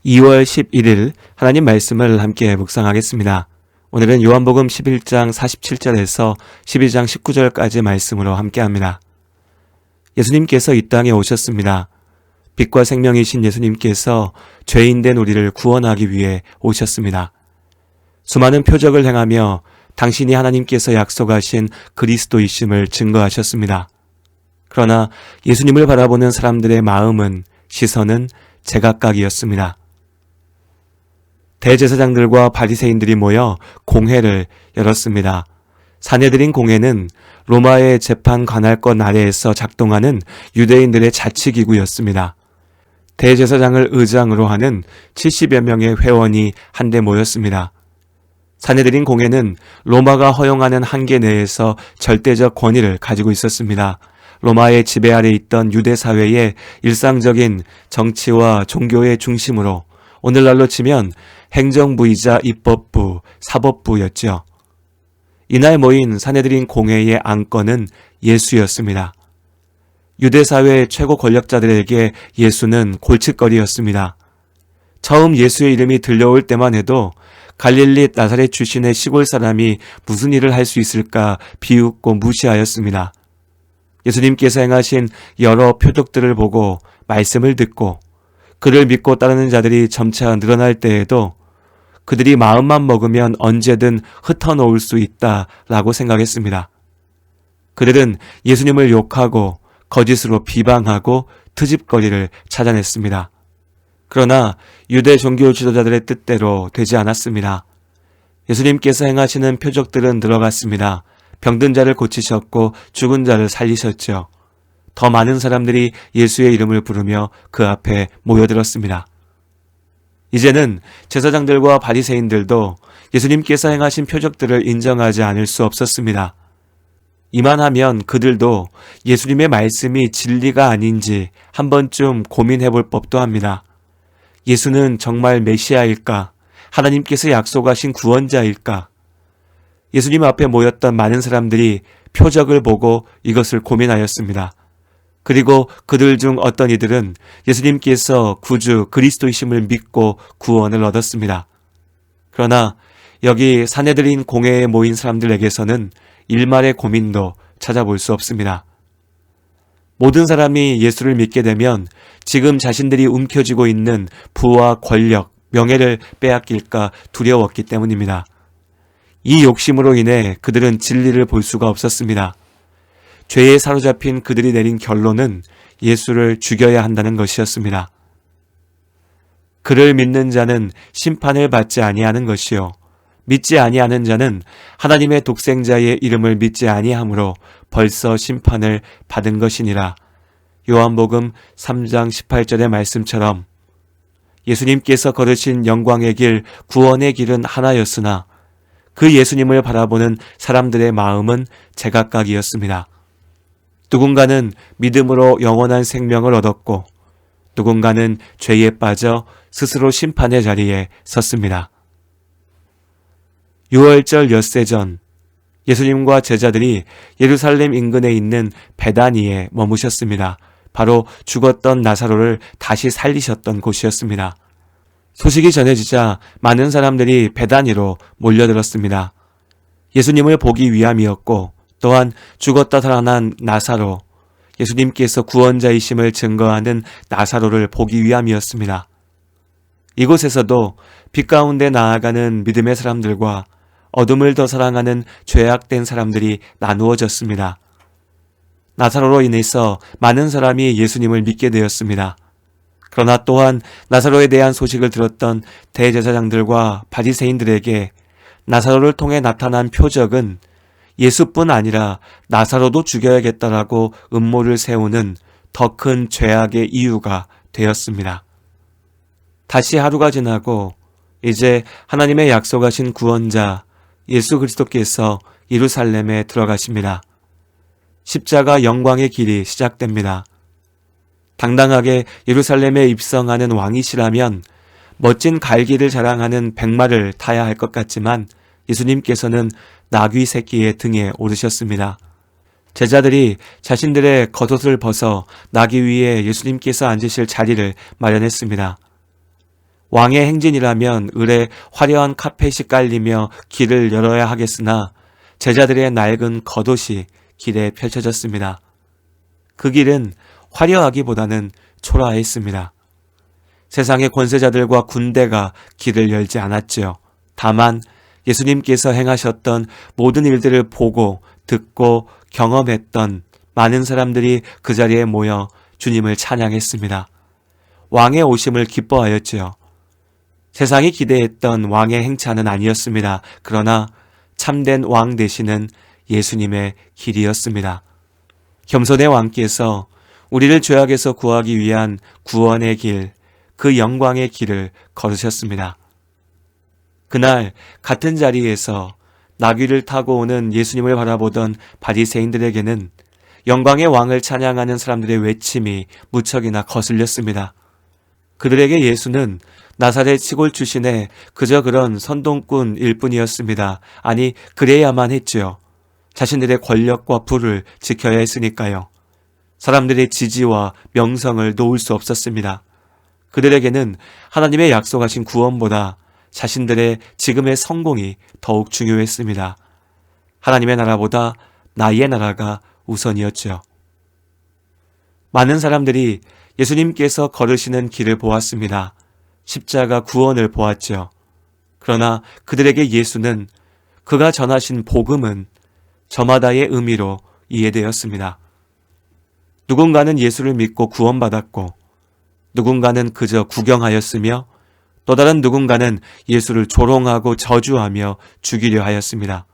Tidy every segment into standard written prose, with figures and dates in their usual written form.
2월 11일 하나님 말씀을 함께 묵상하겠습니다. 오늘은 요한복음 11장 47절에서 12장 19절까지 말씀으로 함께합니다. 예수님께서 이 땅에 오셨습니다. 빛과 생명이신 예수님께서 죄인된 우리를 구원하기 위해 오셨습니다. 수많은 표적을 행하며 당신이 하나님께서 약속하신 그리스도이심을 증거하셨습니다. 그러나 예수님을 바라보는 사람들의 마음은, 시선은 제각각이었습니다. 대제사장들과 바리새인들이 모여 공회를 열었습니다. 사내들인 공회는 로마의 재판 관할권 아래에서 작동하는 유대인들의 자치기구였습니다. 대제사장을 의장으로 하는 70여 명의 회원이 한데 모였습니다. 사내들인 공회는 로마가 허용하는 한계 내에서 절대적 권위를 가지고 있었습니다. 로마의 지배 아래 있던 유대 사회의 일상적인 정치와 종교의 중심으로 오늘날로 치면 행정부이자 입법부, 사법부였죠. 이날 모인 사내들인 공회의 안건은 예수였습니다. 유대사회 최고 권력자들에게 예수는 골칫거리였습니다. 처음 예수의 이름이 들려올 때만 해도 갈릴리 나사렛 출신의 시골 사람이 무슨 일을 할 수 있을까 비웃고 무시하였습니다. 예수님께서 행하신 여러 표적들을 보고 말씀을 듣고 그를 믿고 따르는 자들이 점차 늘어날 때에도 그들이 마음만 먹으면 언제든 흩어놓을 수 있다라고 생각했습니다. 그들은 예수님을 욕하고 거짓으로 비방하고 트집거리를 찾아냈습니다. 그러나 유대 종교 지도자들의 뜻대로 되지 않았습니다. 예수님께서 행하시는 표적들은 들어갔습니다. 병든 자를 고치셨고 죽은 자를 살리셨죠. 더 많은 사람들이 예수의 이름을 부르며 그 앞에 모여들었습니다. 이제는 제사장들과 바리새인들도 예수님께서 행하신 표적들을 인정하지 않을 수 없었습니다. 이만하면 그들도 예수님의 말씀이 진리가 아닌지 한 번쯤 고민해 볼 법도 합니다. 예수는 정말 메시아일까? 하나님께서 약속하신 구원자일까? 예수님 앞에 모였던 많은 사람들이 표적을 보고 이것을 고민하였습니다. 그리고 그들 중 어떤 이들은 예수님께서 구주 그리스도이심을 믿고 구원을 얻었습니다. 그러나 여기 사내들인 공회에 모인 사람들에게서는 일말의 고민도 찾아볼 수 없습니다. 모든 사람이 예수를 믿게 되면 지금 자신들이 움켜쥐고 있는 부와 권력, 명예를 빼앗길까 두려웠기 때문입니다. 이 욕심으로 인해 그들은 진리를 볼 수가 없었습니다. 죄에 사로잡힌 그들이 내린 결론은 예수를 죽여야 한다는 것이었습니다. 그를 믿는 자는 심판을 받지 아니하는 것이요 믿지 아니하는 자는 하나님의 독생자의 이름을 믿지 아니하므로 벌써 심판을 받은 것이니라. 요한복음 3장 18절의 말씀처럼 예수님께서 걸으신 영광의 길, 구원의 길은 하나였으나 그 예수님을 바라보는 사람들의 마음은 제각각이었습니다. 누군가는 믿음으로 영원한 생명을 얻었고 누군가는 죄에 빠져 스스로 심판의 자리에 섰습니다. 6월절 엿새 전 예수님과 제자들이 예루살렘 인근에 있는 베다니에 머무셨습니다. 바로 죽었던 나사로를 다시 살리셨던 곳이었습니다. 소식이 전해지자 많은 사람들이 베다니로 몰려들었습니다. 예수님을 보기 위함이었고 또한 죽었다 살아난 나사로, 예수님께서 구원자이심을 증거하는 나사로를 보기 위함이었습니다. 이곳에서도 빛 가운데 나아가는 믿음의 사람들과 어둠을 더 사랑하는 죄악된 사람들이 나누어졌습니다. 나사로로 인해서 많은 사람이 예수님을 믿게 되었습니다. 그러나 또한 나사로에 대한 소식을 들었던 대제사장들과 바리새인들에게 나사로를 통해 나타난 표적은 예수뿐 아니라 나사로도 죽여야겠다라고 음모를 세우는 더 큰 죄악의 이유가 되었습니다. 다시 하루가 지나고 이제 하나님의 약속하신 구원자 예수 그리스도께서 예루살렘에 들어가십니다. 십자가 영광의 길이 시작됩니다. 당당하게 예루살렘에 입성하는 왕이시라면 멋진 갈기를 자랑하는 백마를 타야 할 것 같지만 예수님께서는 나귀 새끼의 등에 오르셨습니다. 제자들이 자신들의 겉옷을 벗어 나귀 위에 예수님께서 앉으실 자리를 마련했습니다. 왕의 행진이라면 을에 화려한 카펫이 깔리며 길을 열어야 하겠으나 제자들의 낡은 겉옷이 길에 펼쳐졌습니다. 그 길은 화려하기보다는 초라했습니다. 세상의 권세자들과 군대가 길을 열지 않았지요. 다만 예수님께서 행하셨던 모든 일들을 보고 듣고 경험했던 많은 사람들이 그 자리에 모여 주님을 찬양했습니다. 왕의 오심을 기뻐하였지요. 세상이 기대했던 왕의 행차는 아니었습니다. 그러나 참된 왕 되시는 예수님의 길이었습니다. 겸손의 왕께서 우리를 죄악에서 구하기 위한 구원의 길, 그 영광의 길을 걸으셨습니다. 그날 같은 자리에서 나귀를 타고 오는 예수님을 바라보던 바리새인들에게는 영광의 왕을 찬양하는 사람들의 외침이 무척이나 거슬렸습니다. 그들에게 예수는 나사렛 시골 출신의 그저 그런 선동꾼일 뿐이었습니다. 아니, 그래야만 했지요. 자신들의 권력과 부를 지켜야 했으니까요. 사람들의 지지와 명성을 놓을 수 없었습니다. 그들에게는 하나님의 약속하신 구원보다 자신들의 지금의 성공이 더욱 중요했습니다. 하나님의 나라보다 나의 나라가 우선이었죠. 많은 사람들이 예수님께서 걸으시는 길을 보았습니다. 십자가 구원을 보았죠. 그러나 그들에게 예수는, 그가 전하신 복음은 저마다의 의미로 이해되었습니다. 누군가는 예수를 믿고 구원받았고, 누군가는 그저 구경하였으며, 또 다른 누군가는 예수를 조롱하고 저주하며 죽이려 하였습니다.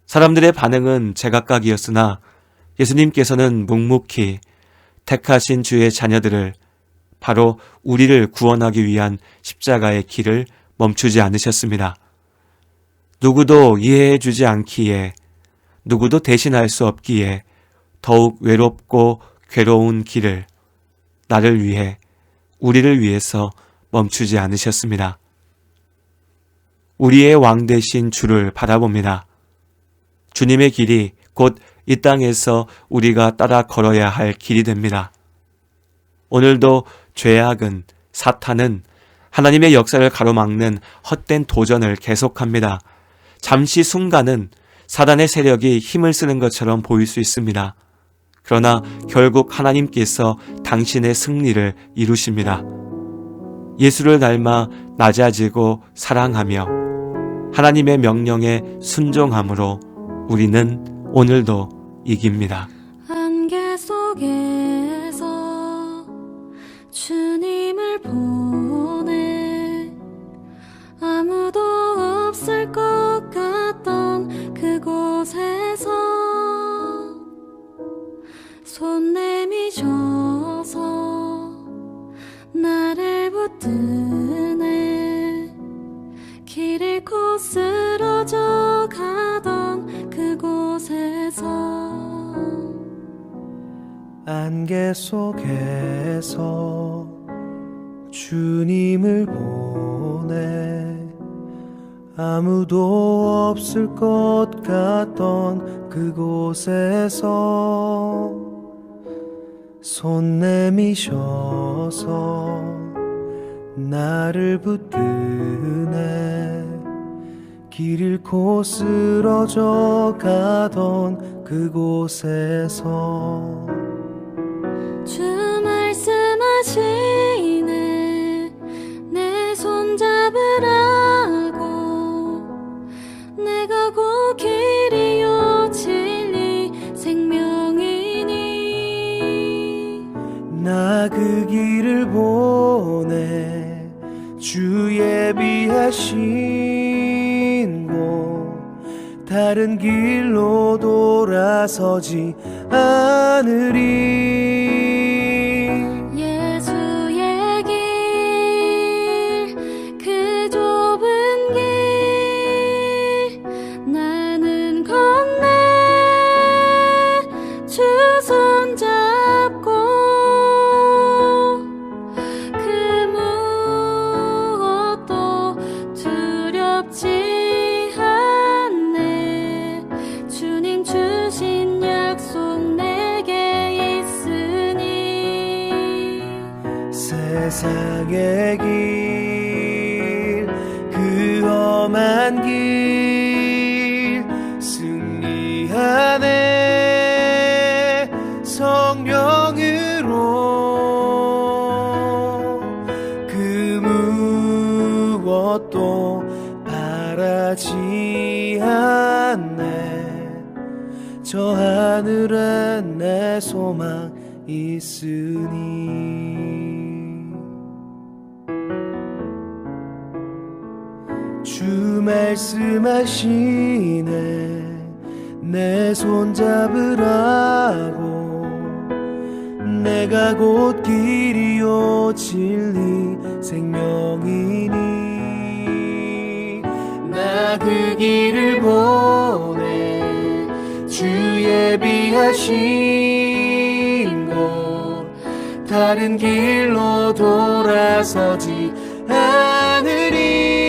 사람들의 반응은 제각각이었으나 예수님께서는 묵묵히 택하신 주의 자녀들을, 바로 우리를 구원하기 위한 십자가의 길을 멈추지 않으셨습니다. 누구도 이해해 주지 않기에, 누구도 대신할 수 없기에 더욱 외롭고 괴로운 길을 나를 위해, 우리를 위해서 멈추지 않으셨습니다. 우리의 왕 되신 주를 바라봅니다. 주님의 길이 곧 이 땅에서 우리가 따라 걸어야 할 길이 됩니다. 오늘도 죄악은, 사탄은 하나님의 역사를 가로막는 헛된 도전을 계속합니다. 잠시 순간은 사단의 세력이 힘을 쓰는 것처럼 보일 수 있습니다. 그러나 결국 하나님께서 당신의 승리를 이루십니다. 예수를 닮아 낮아지고 사랑하며 하나님의 명령에 순종함으로 우리는 오늘도 이깁니다. 안개 속에서 주님을 보내 아무도 없을 것 같던 그곳에서 손 내미셔서 나를 붙드네 길 잃고 쓰러져 가던 그곳에서 안개 속에서 주님을 보내 아무도 없을 것 같던 그곳에서 손 내미셔서 나를 붙드네 길 잃고 쓰러져 가던 그곳에서 주 말씀하시네 내 손 잡으라고 내가 곧 길이요 진리 생명이니 나 그 길을 보내 주 예비하신 곳 다른 길로 돌아서지 않으리 예수의 길 그 좁은 길 나는 건네 주 손 잡고 그 무엇도 두렵지 않네 주님 주신 약속 내게 있으니 길 승리하네 성령으로 그 무엇도 바라지 않네 저 하늘에 내 소망 있으니 주 말씀하시네 내 손 잡으라고 내가 곧 길이요 진리 생명이니 나 그 길을 보내 주 예비하신 곳 다른 길로 돌아서지 않으리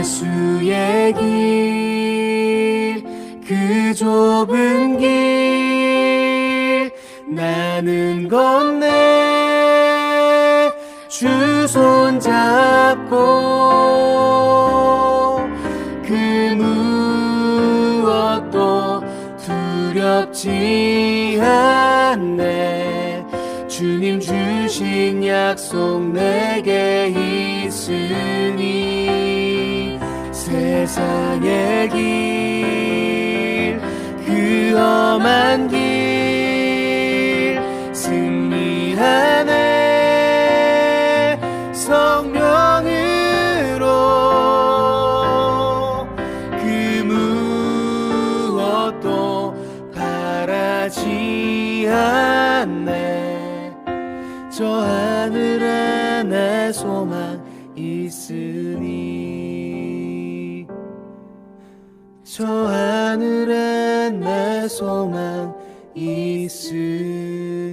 예수의 길, 그 좁은 길, 나는 건네, 주 손 잡고, 그 무엇도 두렵지 않네, 주님 주신 약속 내게 있으니, 세상의 길, 그 험한 길, 승리하네, 성령으로, 그 무엇도 바라지 않네, 저 하늘에 내 소망 있으니 저 하늘에 내 소망 있으니